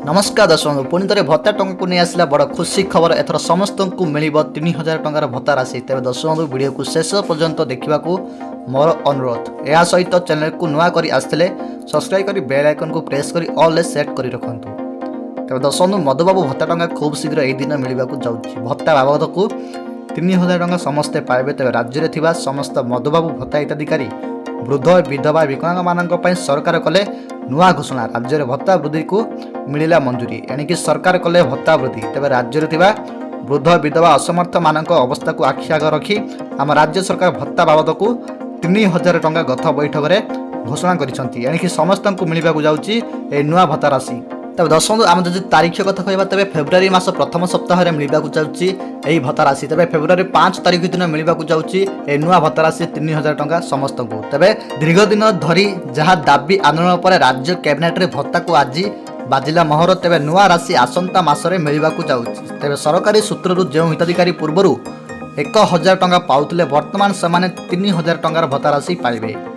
नमस्कार दर्शक पुणी थे भत्ता टंका को नहीं आसला बड़ खुशी खबर एथर समस्त को मिल 3000 टंकार भत्ता राशि तेज दर्शक वीडियो को शेष पर्यंत देखा मोर अनुरोध या सहित चैनल को नुआ कर आसते सब्सक्राइब कर बेल आइकन को प्रेस कर ऑल सेट कर रखु तेज दर्शक मधुबाबू भत्ता टंका खूब शीघ्र यही दिन मिलवा जाऊँगी भत्ता बाबद को 3000 टंका समस्ते पाइबे तेज राज्य में समस्त मधुबाबू भत्ता हिताधिकारी वृद्ध विधवा विकलांग मान सरकार कले नुआ घोषणा राज्य में भत्ता वृद्धि को मिला मंजूरी एणिकी सरकार कले भत्ता वृद्धि तेज राज्य में वृद्ध विधवा असमर्थ मान अवस्था को आखि आग रखी आम राज्य सरकार भत्ता बाबद को 3000 टंका गत बैठक में घोषणा कर समस्त को मिलवा जाऊँगी नुआ भत्ता राशि। तब दर्शक आम जो तारीख कथा कहवा तेज फेब्रुआरी मास प्रथम सप्ताह मिलवा जाऊँगी यही भत्ता राशि तेज फेब्रुआरी 5 तारीख दिन मिलवा जाऊँगी नुआ भत्ता राशि 3000 टंका समस्त को। तेज दीर्घ दिन धरी जहाँ दाबी आंदोलन पर राज्य कैबिनेट रे भत्ता को आज बाजिला मोहर तेज नुआ राशि आसंता मासरे मिलवा जाऊँगी। तेज सरकारी सूत्रु जो हिताधिकारी पूर्व 1000 टंका पाउथिले वर्तमान से 3000 टंकार भत्ता राशि पाइबे।